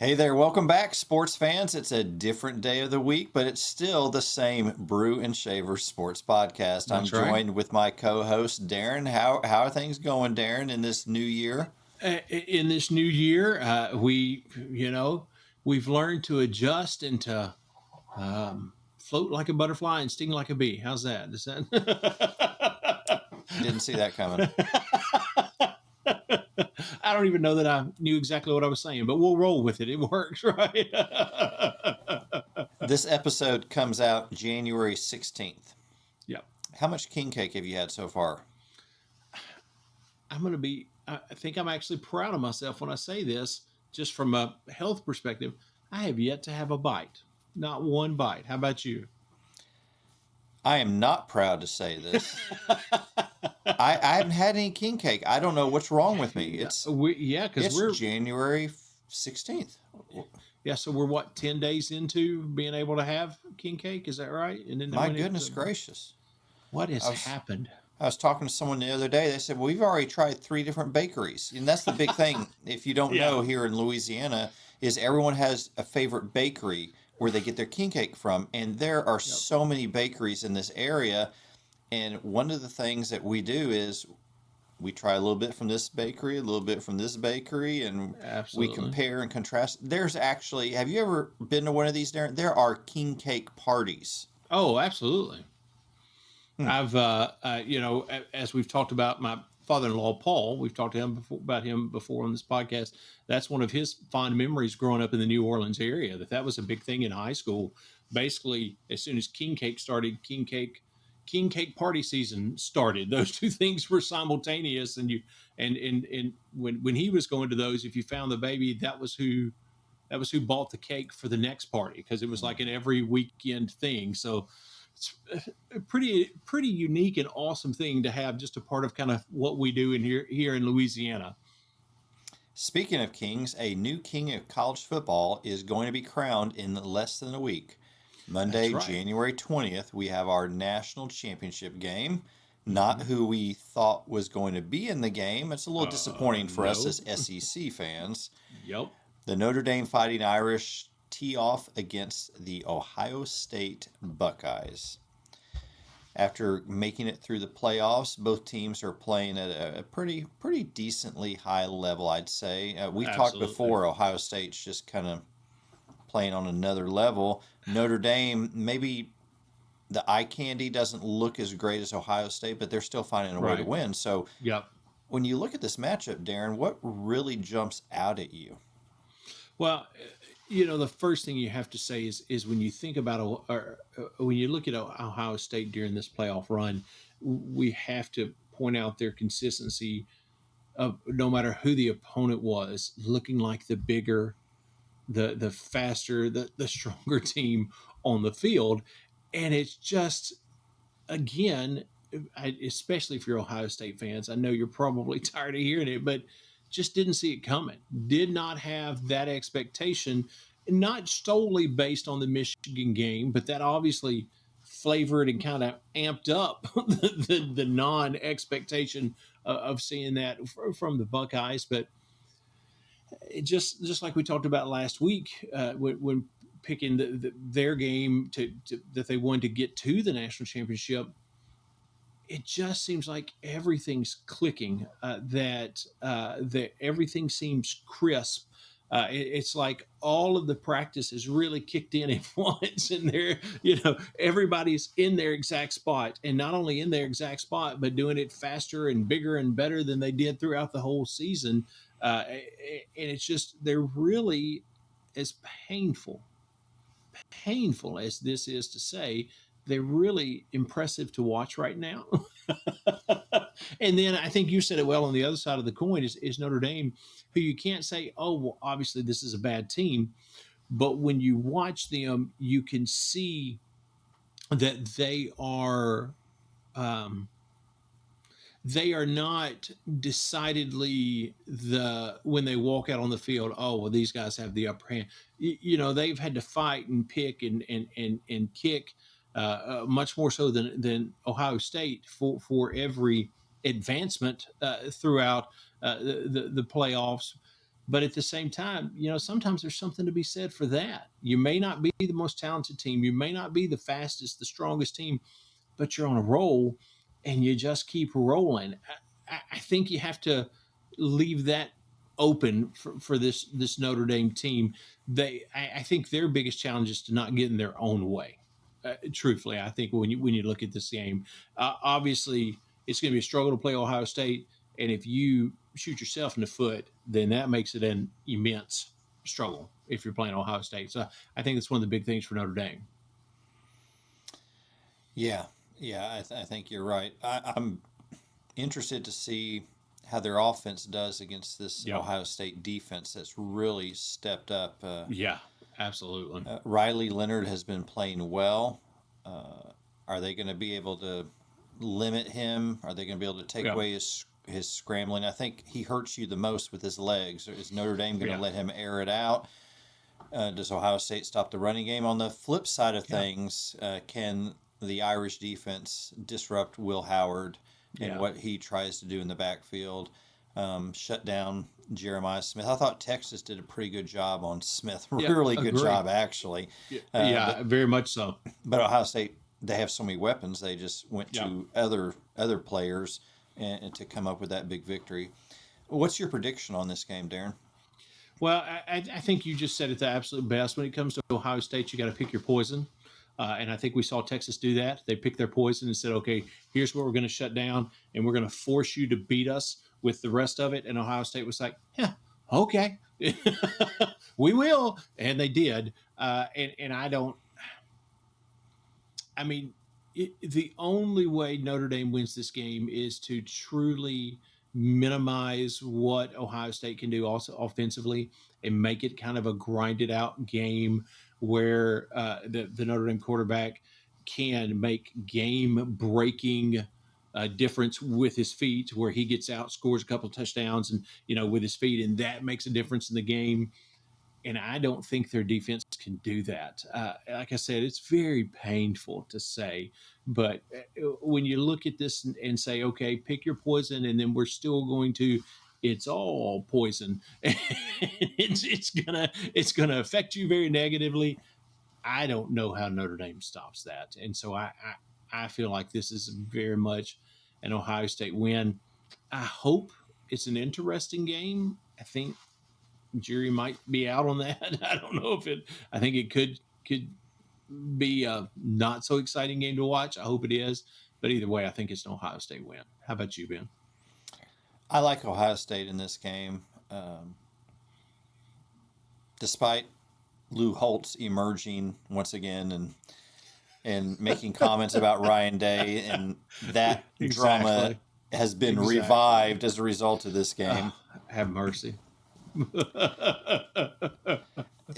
Hey there, welcome back, sports fans. It's a different day of the week, but it's still the same Brew and Shaver Sports Podcast. I'm That's right. joined with my co-host Darren. How are things going, Darren, in this new year? In this new year, we've learned to adjust and to float like a butterfly and sting like a bee. How's that? Is that? Didn't see that coming. I don't even know that I knew exactly what I was saying, but we'll roll with it. It works, right? This episode comes out January 16th. Yeah. How much king cake have you had so far? I think I'm actually proud of myself when I say this, just from a health perspective. I have yet to have a bite, not one bite. How about you? I am not proud to say this. I haven't had any king cake. I don't know what's wrong with me. Yeah, It's because it's we're January 16th. yeah. So we're what 10 days into being able to have king cake. Is that right? And then My when goodness gracious. what has I was happened? I was talking to someone the other day. They said, well, we've already tried three different bakeries. And that's the big thing, if you don't Yeah. know, here in Louisiana, is everyone has a favorite bakery where they get their king cake from. And there are Yep. so many bakeries in this area. And one of the things that we do is we try a little bit from this bakery, a little bit from this bakery, and we Absolutely. compare and contrast. There's actually, have you ever been to one of these, Darren? There are king cake parties. Oh, absolutely. Hmm. I've as we've talked about my father-in-law Paul, we've talked to him about him before on this podcast. That's one of his fond memories growing up in the New Orleans area. That was a big thing in high school. Basically, as soon as king cake started, king cake party season started. Those two things were simultaneous, and when he was going to those, if you found the baby, that was who bought the cake for the next party because it was like an every weekend thing. So it's a pretty unique and awesome thing to have, just a part of kind of what we do in here in Louisiana. Speaking of kings, a new king of college football is going to be crowned in less than a week. That's Monday, right. January 20th, we have our national championship game. Not Mm-hmm. who we thought was going to be in the game. It's a little disappointing for us No. as SEC fans. Yep. The Notre Dame Fighting Irish tee off against the Ohio State Buckeyes. After making it through the playoffs, both teams are playing at a pretty decently high level, I'd say. We've talked Absolutely. before. Ohio State's just kind of playing on another level. Notre Dame, maybe the eye candy doesn't look as great as Ohio State, but they're still finding a way to Right. win. So Yep. when you look at this matchup, Darren, what really jumps out at you? Well, the first thing you have to say is when you think about when you look at Ohio State during this playoff run, we have to point out their consistency of no matter who the opponent was, looking like the bigger, the faster, the stronger team on the field. And it's just, again, especially if you're Ohio State fans, I know you're probably tired of hearing it, but just didn't see it coming. Did not have that expectation, not solely based on the Michigan game, but that obviously flavored and kind of amped up the non expectation of seeing that from the Buckeyes. But it just like we talked about last week, when picking their game that they wanted to get to the national championship, it just seems like everything's clicking. That everything seems crisp. It's like all of the practice has really kicked in at once, and everybody's in their exact spot, and not only in their exact spot, but doing it faster and bigger and better than they did throughout the whole season. And it's just they're really as painful as this is to say, they're really impressive to watch right now. And then I think you said it well on the other side of the coin is Notre Dame, who you can't say, oh, well, obviously this is a bad team. But when you watch them, you can see that um, they are not decidedly when they walk out on the field, oh well, these guys have the upper hand. They've had to fight and pick and kick, much more so than Ohio State for every advancement throughout the playoffs. But at the same time, sometimes there's something to be said for that. You may not be the most talented team, you may not be the fastest, the strongest team, but you're on a roll and you just keep rolling. I think you have to leave that open for this Notre Dame team. I think their biggest challenge is to not get in their own way. Truthfully, I think when you look at this game, obviously it's going to be a struggle to play Ohio State, and if you shoot yourself in the foot, then that makes it an immense struggle if you're playing Ohio State. So I think that's one of the big things for Notre Dame. Yeah, yeah, I think you're right. I'm interested to see how their offense does against this Yep. Ohio State defense that's really stepped up. Yeah, absolutely. Riley Leonard has been playing well. Are they going to be able to limit him? Are they going to be able to take Yeah. away his scrambling? I think he hurts you the most with his legs. Is Notre Dame going to Yeah. let him air it out? Does Ohio State stop the running game? On the flip side of Yeah. things, can the Irish defense disrupt Will Howard and Yeah. what he tries to do in the backfield? Shut down Jeremiah Smith. I thought Texas did a pretty good job on Smith. Yeah, Really good agree. job, actually. Yeah, very much so. But Ohio State, they have so many weapons. They just went Yeah. to other players and to come up with that big victory. What's your prediction on this game, Darren? Well, I think you just said it the absolute best. When it comes to Ohio State, you got to pick your poison. And I think we saw Texas do that. They picked their poison and said, okay, here's what we're going to shut down, and we're going to force you to beat us with the rest of it. And Ohio State was like, yeah, okay, we will. And they did. And I mean, the only way Notre Dame wins this game is to truly minimize what Ohio State can do also offensively and make it kind of a grinded out game where the Notre Dame quarterback can make game breaking difference with his feet, where he gets out, scores a couple of touchdowns, and with his feet, and that makes a difference in the game. And I don't think their defense can do that. Like I said, it's very painful to say, but when you look at this and say, okay, pick your poison, and then we're still going to, it's all poison. It's gonna affect you very negatively. I don't know how Notre Dame stops that, and so I feel like this is very much an Ohio State win. I hope it's an interesting game. I think jury might be out on that. I don't know if it. I think it could be a not so exciting game to watch. I hope it is, but either way, I think it's an Ohio State win. How about you, Ben? I like Ohio State in this game. Despite Lou Holtz emerging once again and making comments about Ryan Day, and that drama has been revived as a result of this game. Have mercy.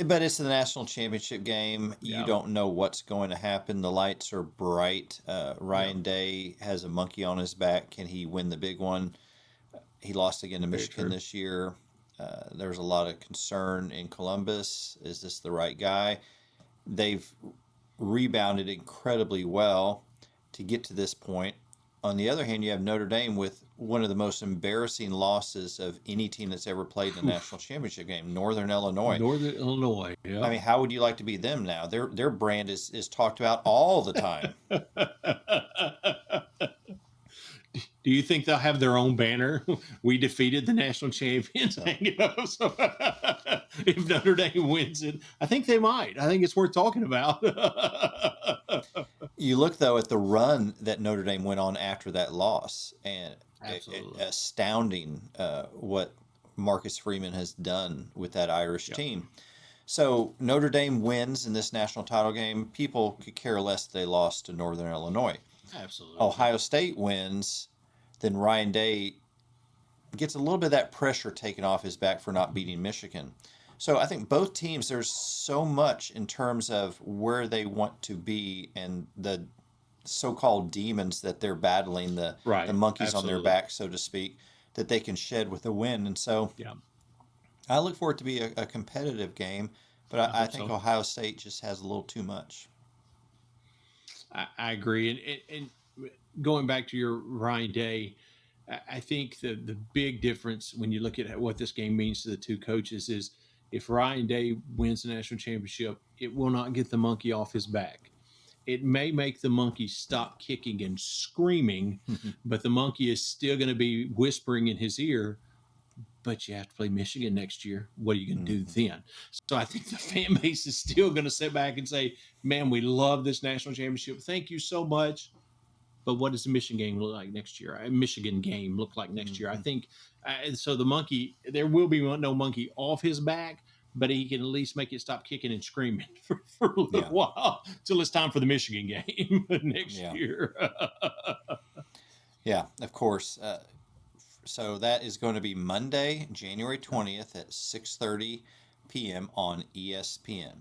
But it's the national championship game. You Yeah. don't know what's going to happen. The lights are bright. Ryan Day has a monkey on his back. Can he win the big one? He lost again to Michigan this year. There's a lot of concern in Columbus. Is this the right guy? They've rebounded incredibly well to get to this point. On the other hand, you have Notre Dame with one of the most embarrassing losses of any team that's ever played in a national championship game, Northern Illinois. Northern Illinois. Yeah. I mean, how would you like to be them now? Their brand is talked about all the time. Do you think they'll have their own banner? We defeated the national champions. So, if Notre Dame wins it, I think they might. I think it's worth talking about. You look, though, at the run that Notre Dame went on after that loss, and astounding what Marcus Freeman has done with that Irish team. So Notre Dame wins in this national title game. People could care less that they lost to Northern Illinois. Absolutely. Ohio State wins, then Ryan Day gets a little bit of that pressure taken off his back for not beating Michigan. So I think both teams, there's so much in terms of where they want to be and the so-called demons that they're battling, the monkeys on their back, so to speak, that they can shed with a win. And so I look for it to be a competitive game, but I think Ohio State just has a little too much. I agree. And going back to your Ryan Day, I think the big difference when you look at what this game means to the two coaches is if Ryan Day wins the national championship, it will not get the monkey off his back. It may make the monkey stop kicking and screaming, but the monkey is still going to be whispering in his ear, but you have to play Michigan next year. What are you going to do then? So I think the fan base is still going to sit back and say, man, we love this national championship. Thank you so much. But what does the Michigan game look like next year? A Michigan game look like next year? I think so. The monkey, there will be no monkey off his back, but he can at least make it stop kicking and screaming for a little while till it's time for the Michigan game next year. Yeah, of course. So that is going to be Monday, January 20th at 6:30 p.m. on ESPN.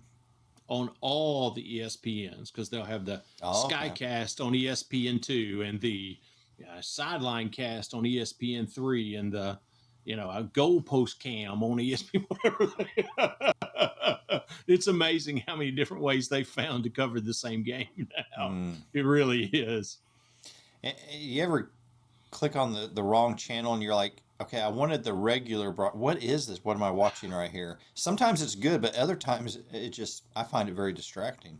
On all the ESPNs, because they'll have the Skycast on ESPN2 and the sideline cast on ESPN3 and the a goalpost cam on ESPN. Whatever. It's amazing how many different ways they found to cover the same game now. It really is. You ever click on the wrong channel and you're like, okay, I wanted the regular. What is this? What am I watching right here? Sometimes it's good, but other times I find it very distracting.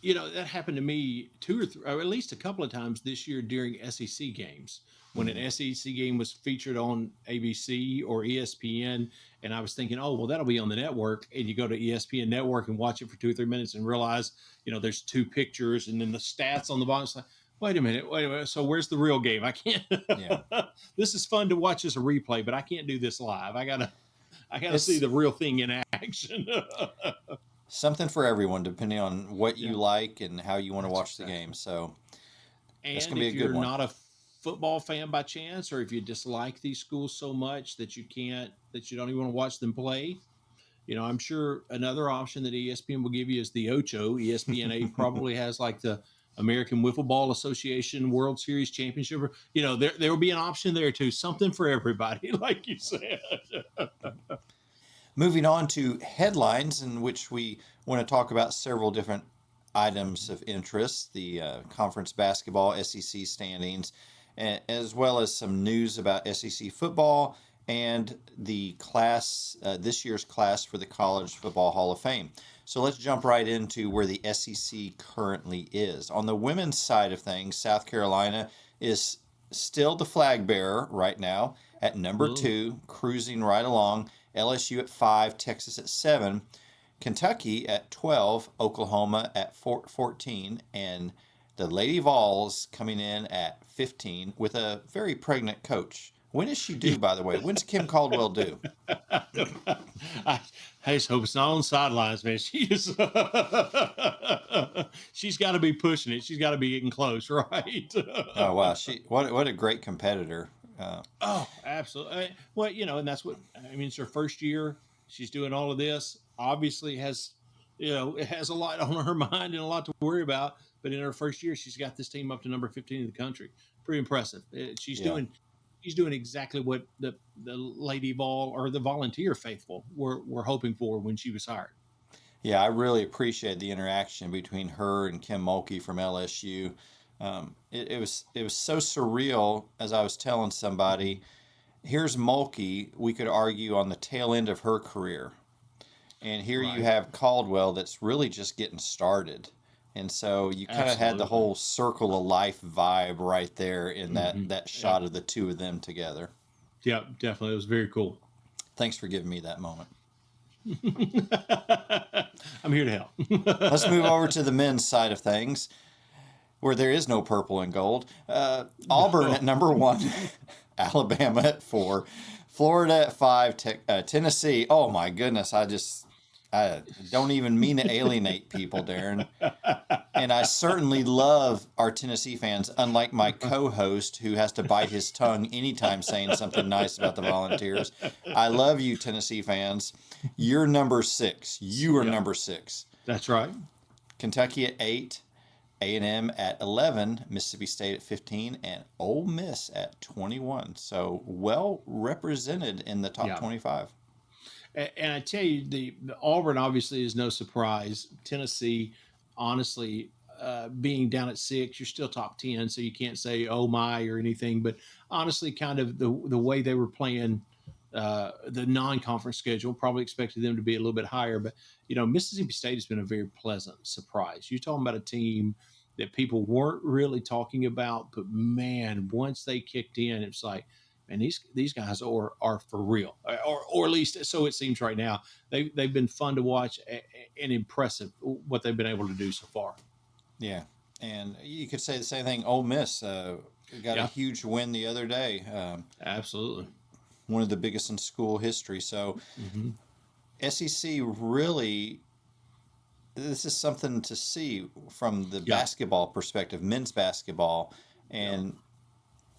That happened to me two or three, or at least a couple of times this year during SEC games. When an SEC game was featured on ABC or ESPN, and I was thinking, oh, well, that'll be on the network. And you go to ESPN network and watch it for 2 or 3 minutes and realize, there's 2 pictures and then the stats on the bottom. It's like, wait a minute. So where's the real game? I can't. Yeah. This is fun to watch as a replay, but I can't do this live. I gotta see the real thing in action. Something for everyone, depending on what you like and how you want to watch the game. So it's gonna be a good one. If you're not a football fan by chance, or if you dislike these schools so much that you don't even want to watch them play, I'm sure another option that ESPN will give you is the Ocho. ESPN8 probably has like the American Wiffle Ball Association World Series Championship. There will be an option there too. Something for everybody, like you said. Moving on to headlines, in which we want to talk about several different items of interest: the conference basketball, SEC standings, as well as some news about SEC football and the class, this year's class for the College Football Hall of Fame. So let's jump right into where the SEC currently is. On the women's side of things, South Carolina is still the flag bearer right now at number 2, cruising right along. LSU at 5, Texas at 7, Kentucky at 12, Oklahoma at 14, and the Lady Vols coming in at 15 with a very pregnant coach. When is she due, by the way? When's Kim Caldwell due? I just hope it's not on the sidelines, man. She's got to be pushing it. She's got to be getting close, right? Oh, wow. What a great competitor. Absolutely. Well, and that's what it's her first year. She's doing all of this. Obviously has, it has a lot on her mind and a lot to worry about. But in her first year, she's got this team up to number 15 in the country. Pretty impressive. She's doing exactly what the Lady Vol or the volunteer faithful were hoping for when she was hired. Yeah, I really appreciate the interaction between her and Kim Mulkey from LSU. It was so surreal, as I was telling somebody. Here's Mulkey, we could argue, on the tail end of her career. And here you have Caldwell that's really just getting started. And so you kind of had the whole circle of life vibe right there in that shot of the two of them together. Yeah, definitely. It was very cool. Thanks for giving me that moment. I'm here to help. Let's move over to the men's side of things, where there is no purple and gold. Auburn at number 1, Alabama at 4, Florida at 5, Tennessee. Oh my goodness, I don't even mean to alienate people, Darren. And I certainly love our Tennessee fans, unlike my co-host who has to bite his tongue anytime saying something nice about the Volunteers. I love you, Tennessee fans. You're number 6. You are number 6. That's right. Kentucky at 8, A&M at 11, Mississippi State at 15, and Ole Miss at 21. So well represented in the top 25. And I tell you, the Auburn obviously is no surprise. Tennessee, honestly, being down at 6, you're still top 10, so you can't say oh my or anything. But honestly, kind of the way they were playing the non-conference schedule, probably expected them to be a little bit higher. But Mississippi State has been a very pleasant surprise. You're talking about a team that people weren't really talking about, but man, once they kicked in, it's like, man, these guys are for real, or at least so it seems right now. They've been fun to watch and impressive what they've been able to do so far. Yeah, and you could say the same thing. Ole Miss got a Yeah, huge win the other day, absolutely. one of the biggest in school history. So Hmm. SEC really, this is something to see from the Yeah, basketball perspective, men's basketball, yeah, and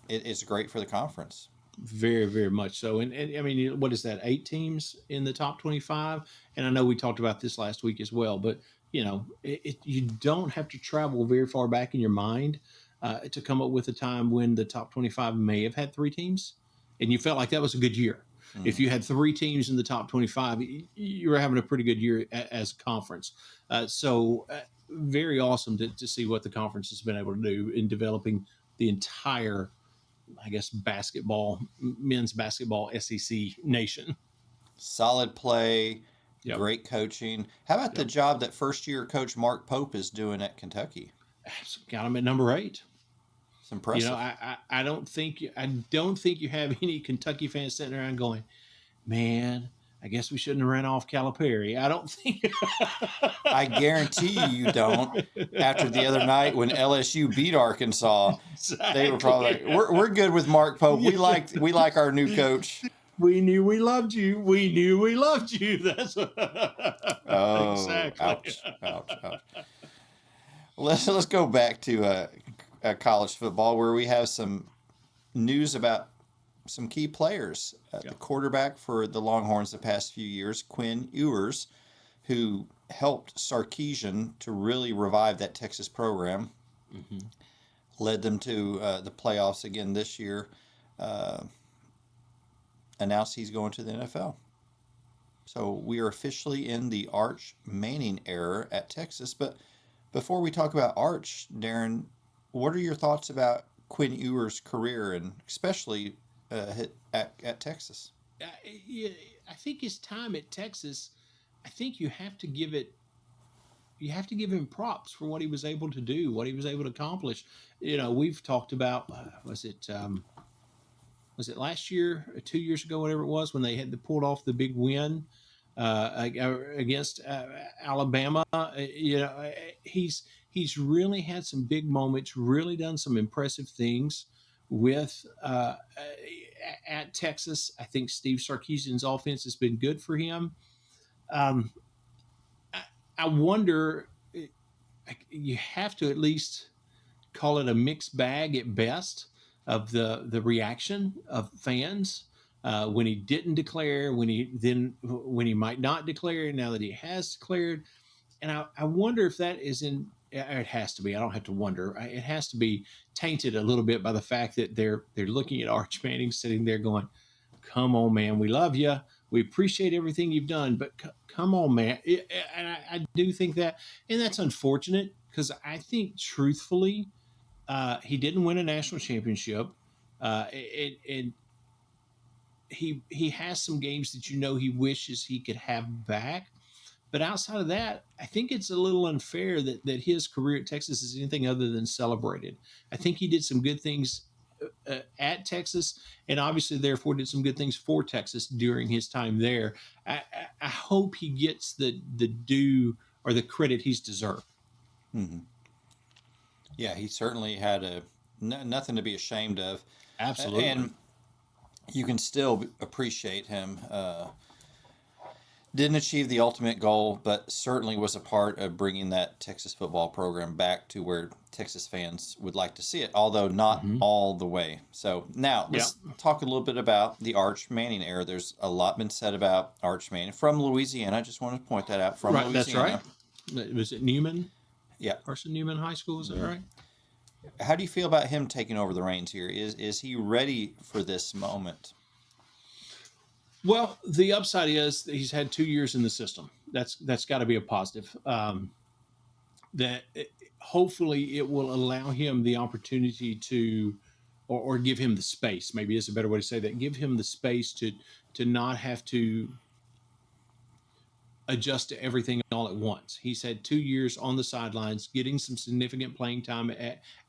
it's great for the conference. very, very much so. And I mean, what is that? 8 teams in the top 25. And I know we talked about this last week as well, but you don't have to travel very far back in your mind to come up with a time when the top 25 may have had 3 teams, and you felt like that was a good year. If Mm. you had 3 teams in the top 25, you were having a pretty good year as a conference. Very awesome to see what the conference has been able to do in developing the entire, I guess, men's basketball SEC nation. Solid play, Yep. great coaching. How about the Yep. job that first year coach Mark Pope is doing at Kentucky? Got them at number 8. It's impressive. I don't think you have any Kentucky fans sitting around going, man, I guess we shouldn't have ran off Calipari. I don't think. I guarantee you don't. After the other night when LSU beat Arkansas, they were probably Exactly. like, "We're good with Mark Pope. We like our new coach." We knew we loved you. We knew we loved you. That's Oh, exactly. ouch, ouch, ouch. Let's go back to college football where we have some news about some key players. The Yep. quarterback for the Longhorns the past few years, Quin Ewers, who helped Sarkisian to really revive that Texas program, Hmm. led them to the playoffs again this year, uh, announced he's going to the NFL. So we are officially in the Arch Manning era at Texas. But before we talk about Arch, Darren, what are your thoughts about Quin Ewers' career and especially at Texas? Yeah, I think his time at Texas, I think you have to give him props for what he was able to do, what he was able to accomplish. We've talked about was it last year, 2 years ago, whatever it was, when they had pulled off the big win against Alabama. He's really had some big moments, really done some impressive things with at Texas. I think Steve Sarkisian's offense has been good for him. Um, I, I wonder. You have to at least call it a mixed bag at best of the reaction of fans when he didn't declare, when he might not declare, now that he has declared. And I wonder if that is in. It has to be. I don't have to wonder. It has to be tainted a little bit by the fact that they're looking at Arch Manning sitting there going, "Come on, man, we love you. We appreciate everything you've done, but come on, man." And I do think that, and that's unfortunate because I think truthfully, he didn't win a national championship. And he has some games that he wishes he could have back. But outside of that, I think it's a little unfair that his career at Texas is anything other than celebrated. I think he did some good things at Texas, and obviously, therefore, did some good things for Texas during his time there. I hope he gets the due or the credit he's deserved. Hmm. Yeah, he certainly had nothing to be ashamed of, Absolutely. and you can still appreciate him. Didn't achieve the ultimate goal, but certainly was a part of bringing that Texas football program back to where Texas fans would like to see it, although not Hmm. all the way. So now Yeah. let's talk a little bit about the Arch Manning era. There's a lot been said about Arch Manning from Louisiana. I just want to point that out from Right. That's right. Louisiana. Was it Newman? Yeah. Carson Newman High School? Is that Hmm. right? How do you feel about him taking over the reins here? Is he ready for this moment? Well, the upside is that he's had 2 years in the system. That's got to be a positive. that hopefully it will allow him the opportunity to, or give him the space. Maybe is a better way to say that. Give him the space to not have to adjust to everything all at once. He's had 2 years on the sidelines, getting some significant playing time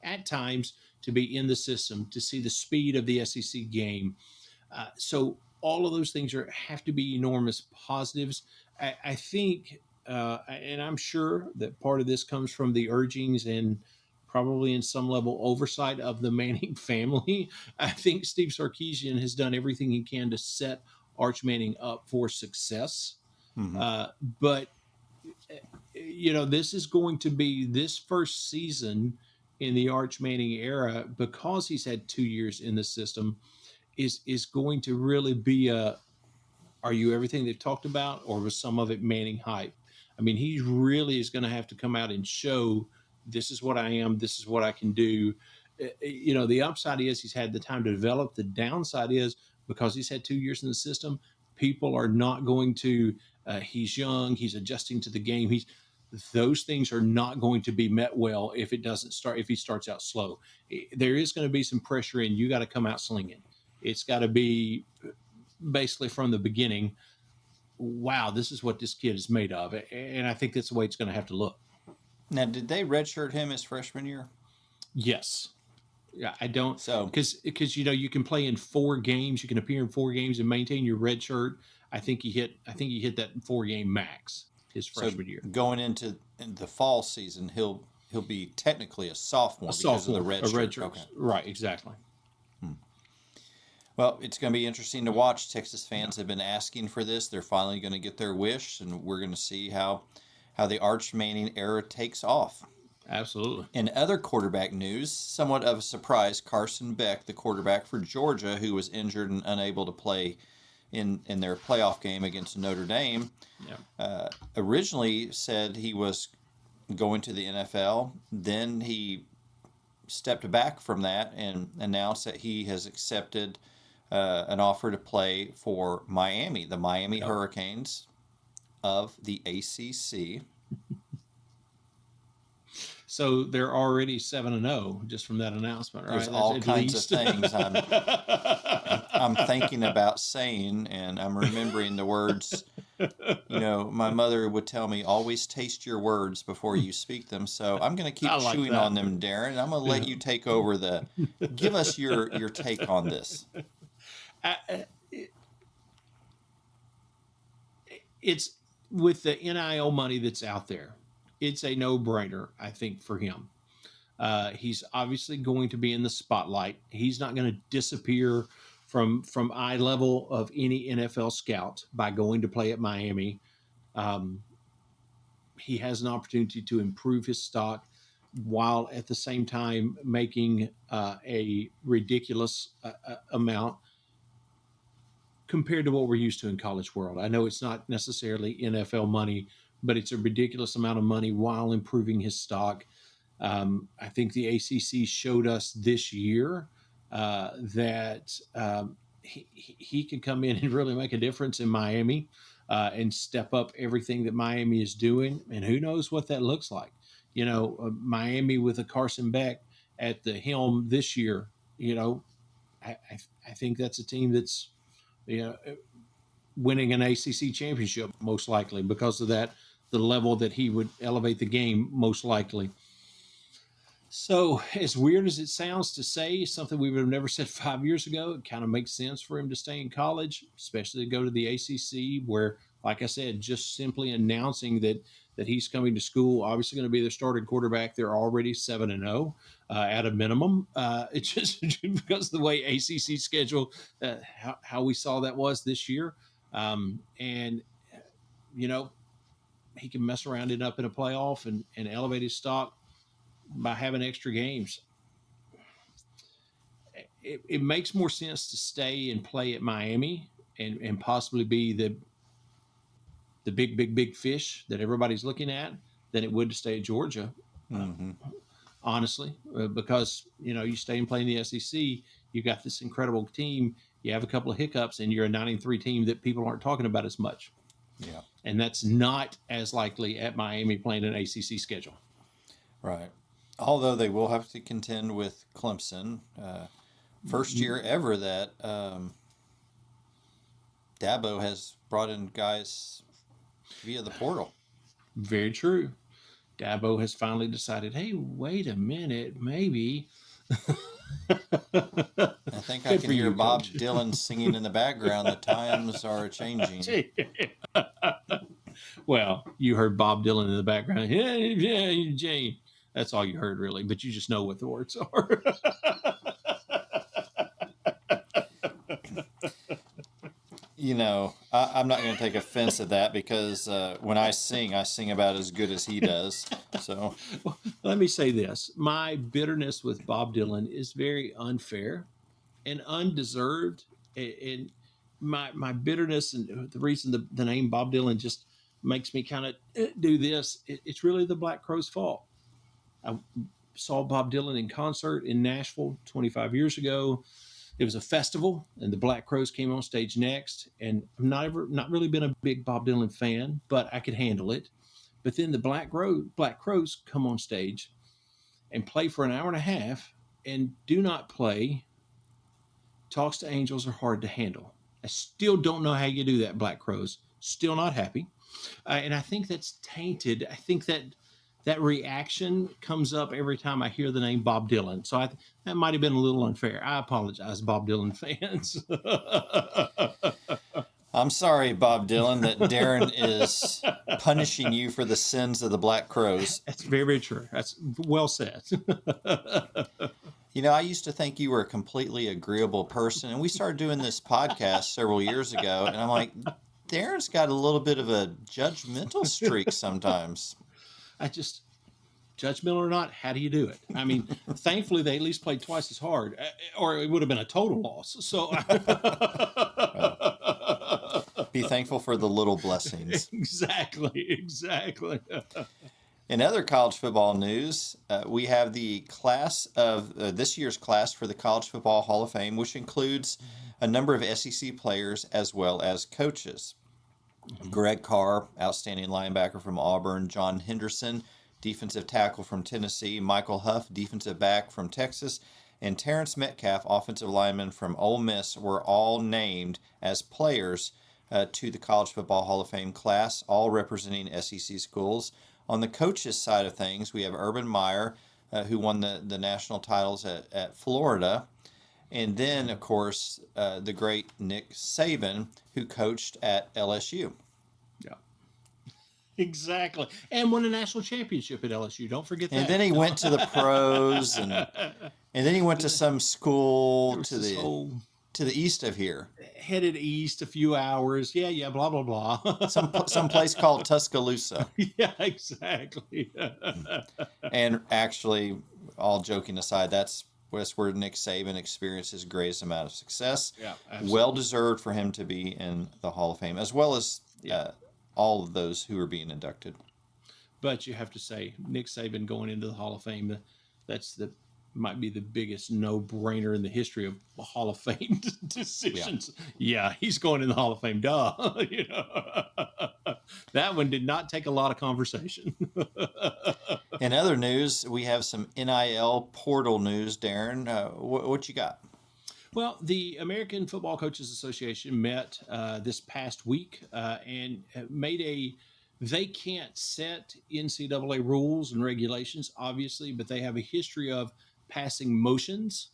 at times to be in the system, to see the speed of the SEC game. So all of those things have to be enormous positives. I think, and I'm sure that part of this comes from the urgings and probably in some level oversight of the Manning family. I think Steve Sarkisian has done everything he can to set Arch Manning up for success. Mm-hmm. But this is going to be this first season in the Arch Manning era, because he's had 2 years in the system, is going to really be are you everything they've talked about, or was some of it Manning hype? I mean, he really is going to have to come out and show, this is what I am, this is what I can do. The upside is he's had the time to develop. The downside is, because he's had 2 years in the system, people are not going to. He's young. He's adjusting to the game. Those things are not going to be met well if it doesn't start. If he starts out slow, there is going to be some pressure, and you got to come out slinging. It's got to be basically from the beginning. Wow, this is what this kid is made of, and I think that's the way it's going to have to look. Now, did they redshirt him his freshman year? Yes. Yeah, I don't. So, because you can play in 4 games, you can appear in 4 games and maintain your red shirt. I think he hit that 4-game max his freshman year. Going into the fall season, he'll be technically a sophomore, because of the red shirt. Okay. Right, exactly. Well, it's going to be interesting to watch. Texas fans have been asking for this. They're finally going to get their wish, and we're going to see how the Arch Manning era takes off. Absolutely. In other quarterback news, somewhat of a surprise, Carson Beck, the quarterback for Georgia, who was injured and unable to play in their playoff game against Notre Dame, originally said he was going to the NFL. Then he stepped back from that and announced that he has accepted an offer to play for Miami, the Miami Hurricanes of the ACC. So they're already 7-0 just from that announcement, right? There's all kinds of things I'm thinking about saying, and I'm remembering the words. My mother would tell me, always taste your words before you speak them. So I'm going to keep chewing on them, Darren. I'm going to let you take over give us your take on this. It's with the NIL money that's out there. It's a no-brainer, I think, for him. He's obviously going to be in the spotlight. He's not going to disappear from eye level of any NFL scout by going to play at Miami. He has an opportunity to improve his stock while at the same time making a ridiculous amount compared to what we're used to in college world. I know it's not necessarily NFL money, but it's a ridiculous amount of money while improving his stock. I think the ACC showed us this year that he can come in and really make a difference in Miami and step up everything that Miami is doing. And who knows what that looks like. Miami with a Carson Beck at the helm this year, I think that's a team that's winning an ACC championship most likely because of that, the level that he would elevate the game most likely. So as weird as it sounds to say, something we would have never said 5 years ago, it kind of makes sense for him to stay in college, especially to go to the ACC where, like I said, just simply announcing that he's coming to school, obviously going to be their starting quarterback. They're already 7-0 at a minimum. It's just because of the way ACC schedule, how we saw that was this year. And he can mess around, end up in a playoff and elevate his stock by having extra games. It makes more sense to stay and play at Miami and possibly be the big fish that everybody's looking at than it would to stay at Georgia. Mm-hmm. Honestly, because you stay and play in the SEC, you got this incredible team. You have a couple of hiccups, and you're a 9-3 team that people aren't talking about as much. Yeah, and that's not as likely at Miami playing an ACC schedule. Right. Although they will have to contend with Clemson. First year ever that Dabo has brought in guys via the portal. Very true. Dabo has finally decided, hey, wait a minute, maybe. I think I Good can for hear you, Bob coach. Dylan singing in the background. The times are changing. Well, you heard Bob Dylan in the background. Yeah, Jane. That's all you heard, really, but you just know what the words are. I'm not going to take offense at that because when I sing about as good as he does. So, Well, let me say this: my bitterness with Bob Dylan is very unfair and undeserved. And my bitterness and the reason the name Bob Dylan just makes me kind of do this, it's really the Black Crowes' fault. I saw Bob Dylan in concert in Nashville 25 years ago. It was a festival, and the Black Crowes came on stage next. And I'm not really been a big Bob Dylan fan, but I could handle it. But then the Black Crowes come on stage and play for an hour and a half, and do not play Talks to Angels are hard to handle. I still don't know how you do that, Black Crowes. Still not happy. And I think that's tainted. I think that reaction comes up every time I hear the name Bob Dylan. So that might have been a little unfair. I apologize, Bob Dylan fans. I'm sorry, Bob Dylan, that Darren is punishing you for the sins of the Black Crowes. That's very, very true. That's well said. I used to think you were a completely agreeable person, and we started doing this podcast several years ago, and I'm like, Darren's got a little bit of a judgmental streak sometimes. I just, judgmental or not, how do you do it? I mean, thankfully they at least played twice as hard, or it would have been a total loss. So, Well, be thankful for the little blessings. exactly. In other college football news, we have the class of this year's class for the College Football Hall of Fame, which includes a number of SEC players as well as coaches. Greg Carr, outstanding linebacker from Auburn; John Henderson, defensive tackle from Tennessee; Michael Huff, defensive back from Texas; and Terrence Metcalf, offensive lineman from Ole Miss, were all named as players to the College Football Hall of Fame class, all representing SEC schools. On the coaches side of things, we have Urban Meyer, who won the national titles at Florida. And then, of course, the great Nick Saban, who coached at LSU. Yeah, exactly. And won a national championship at LSU. Don't forget And that. then he went to the pros, and then he went to some school There was this whole to the east of here, headed east a few hours. Yeah, blah blah blah. some place called Tuscaloosa. Yeah, exactly. And actually, all joking aside, that's where Nick Saban experienced his greatest amount of success. Yeah, absolutely. Well deserved for him to be in the Hall of Fame, as well as all of those who are being inducted. But you have to say Nick Saban going into the Hall of Fame, that's might be the biggest no-brainer in the history of Hall of Fame decisions. Yeah, he's going in the Hall of Fame. Duh. That one did not take a lot of conversation. In other news, we have some NIL portal news. Darren, what you got? Well, the American Football Coaches Association met this past week and made they can't set NCAA rules and regulations, obviously, but they have a history of passing motions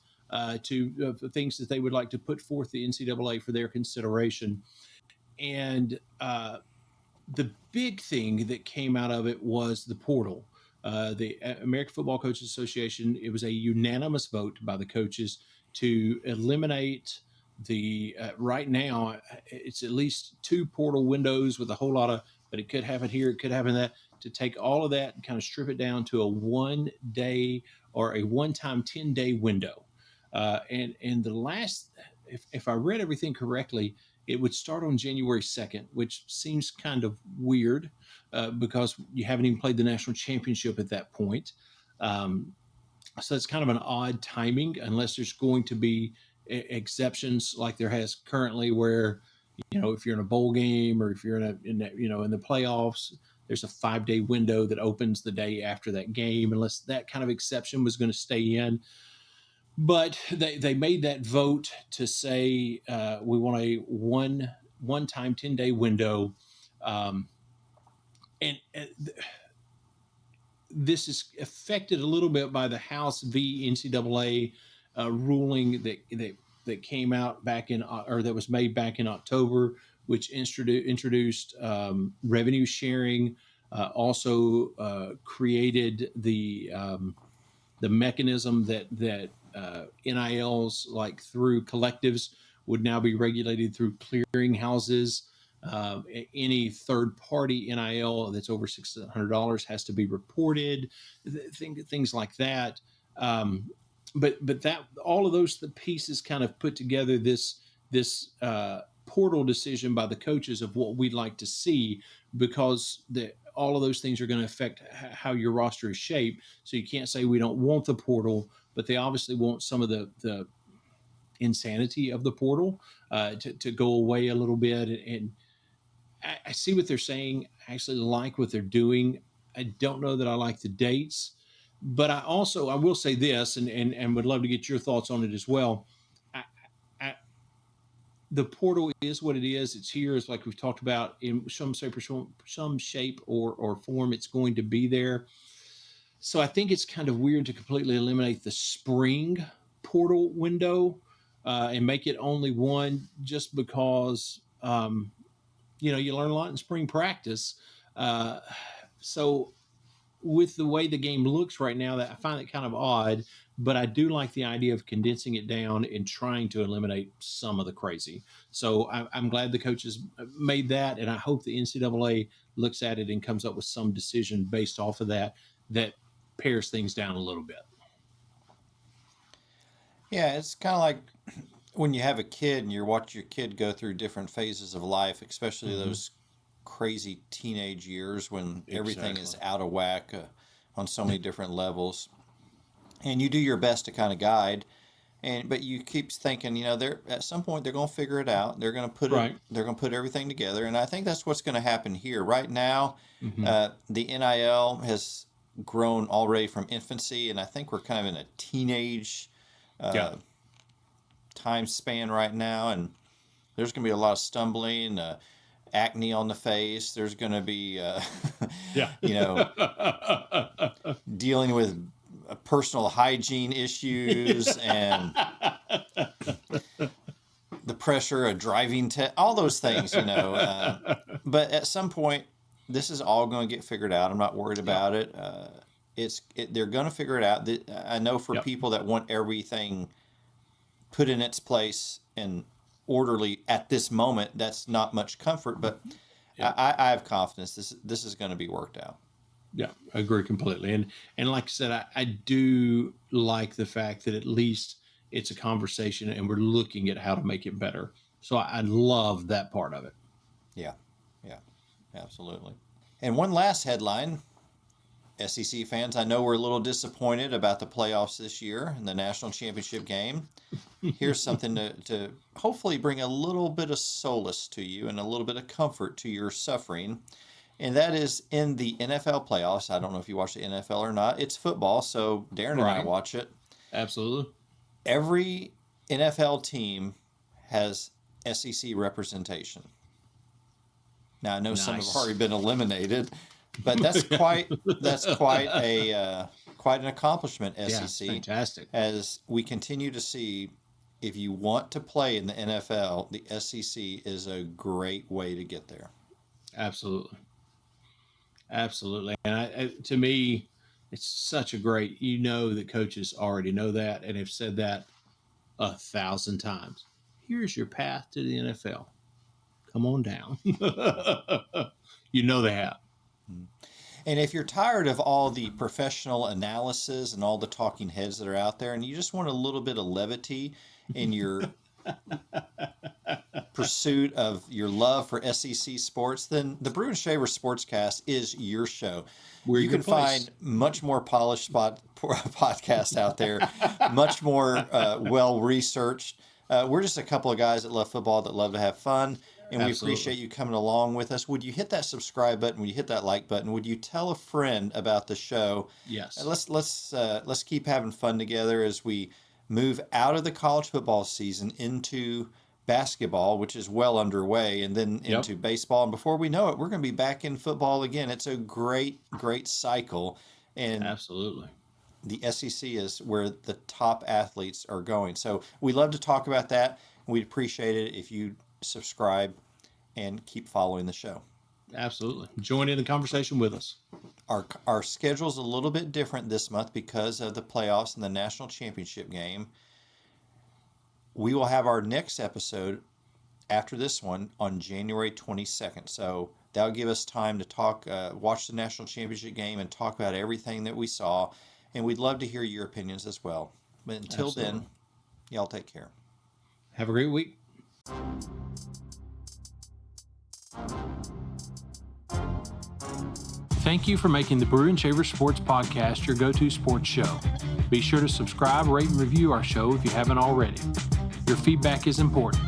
to things that they would like to put forth the NCAA for their consideration. And the big thing that came out of it was the portal. The American Football Coaches Association, it was a unanimous vote by the coaches to eliminate right now, it's at least two portal windows with a whole lot of, but it could happen here, it could happen that, to take all of that and kind of strip it down to a 1 day or a one-time 10-day window. And the last, if I read everything correctly, it would start on January 2nd, which seems kind of weird because you haven't even played the national championship at that point. So it's kind of an odd timing, unless there's going to be exceptions like there has currently, where if you're in a bowl game or if you're in the playoffs, there's a 5-day window that opens the day after that game, unless that kind of exception was going to stay in. But they made that vote to say we want a one time 10-day window, and this is affected a little bit by the House v. NCAA ruling that came out back in, or that was made back in October, which introduced revenue sharing, also created the mechanism that NILs, like through collectives, would now be regulated through clearinghouses. Any third party NIL that's over $600 has to be reported, things like that. But that, all of those pieces kind of put together this portal decision by the coaches of what we'd like to see, because all of those things are going to affect how your roster is shaped. So you can't say we don't want the portal, but they obviously want some of the insanity of the portal to go away a little bit. And I see what they're saying. I actually like what they're doing. I don't know that I like the dates, but I will say this, and would love to get your thoughts on it as well. The portal is what it is. It's here. It's like we've talked about, in some shape or form. It's going to be there. So I think it's kind of weird to completely eliminate the spring portal window and make it only one, just because you learn a lot in spring practice. So with the way the game looks right now, that I find it kind of odd, but I do like the idea of condensing it down and trying to eliminate some of the crazy. So I'm glad the coaches made that, and I hope the NCAA looks at it and comes up with some decision based off of that pares things down a little bit. Yeah, it's kind of like when you have a kid and you watch your kid go through different phases of life, especially those crazy teenage years when everything is out of whack on so many different levels, and you do your best to kind of guide, but you keep thinking, they're at some point they're going to figure it out. They're going to put it. They're going to put everything together, and I think that's what's going to happen here. Right now, the NIL has grown already from infancy, and I think we're kind of in a teenage time span right now, and there's going to be a lot of stumbling, acne on the face. There's going to be, dealing with personal hygiene issues and the pressure of driving all those things, but at some point, this is all going to get figured out. I'm not worried about it. They're going to figure it out. I know for people that want everything put in its place and orderly at this moment, that's not much comfort, but I have confidence this is going to be worked out. Yeah, I agree completely. And like I said, I do like the fact that at least it's a conversation and we're looking at how to make it better. So I love that part of it. Yeah, absolutely. And one last headline. SEC fans, I know we're a little disappointed about the playoffs this year and the national championship game. Here's something to hopefully bring a little bit of solace to you and a little bit of comfort to your suffering. And that is in the NFL playoffs. I don't know if you watch the NFL or not. It's football, so Darren and I watch it. Absolutely. Every NFL team has SEC representation. Now, I know some have already been eliminated, but that's quite an accomplishment, SEC. Yeah, fantastic. As we continue to see, if you want to play in the NFL, the SEC is a great way to get there. Absolutely. And to me, it's such a great, that coaches already know that and have said that 1,000 times. Here's your path to the NFL. Come on down. They have. And if you're tired of all the professional analysis and all the talking heads that are out there, and you just want a little bit of levity in your pursuit of your love for SEC sports, then the Brew and Shaver Sportscast is your show. You can find much more polished podcasts out there, much more well-researched. We're just a couple of guys that love football, that love to have fun. and we appreciate you coming along with us. Would you hit that subscribe button? Would you hit that like button? Would you tell a friend about the show? Yes. And let's keep having fun together as we move out of the college football season into basketball, which is well underway, and then into baseball. And before we know it, we're going to be back in football again. It's a great cycle. And absolutely, the SEC is where the top athletes are going. So we love to talk about that. We'd appreciate it if you subscribe and keep following the show. Absolutely. Join in the conversation with us. Our schedule's a little bit different this month because of the playoffs and the national championship game. We will have our next episode after this one on January 22nd. So that'll give us time to talk, watch the national championship game and talk about everything that we saw. And we'd love to hear your opinions as well. But until then, y'all take care. Have a great week. Thank you for making the Brew and Shaver Sports Podcast your go-to sports show. Be sure to subscribe, rate, and review our show if you haven't already. Your feedback is important.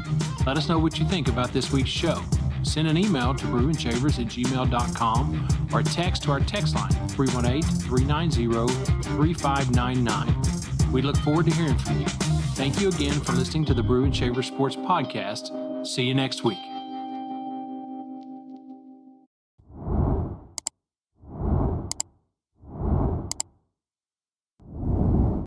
Let us know what you think about this week's show. Send an email to brewandshavers@gmail.com or text to our text line 318-390-3599. We look forward to hearing from you. Thank you again for listening to the Brew and Shaver Sports Podcast. See you next week.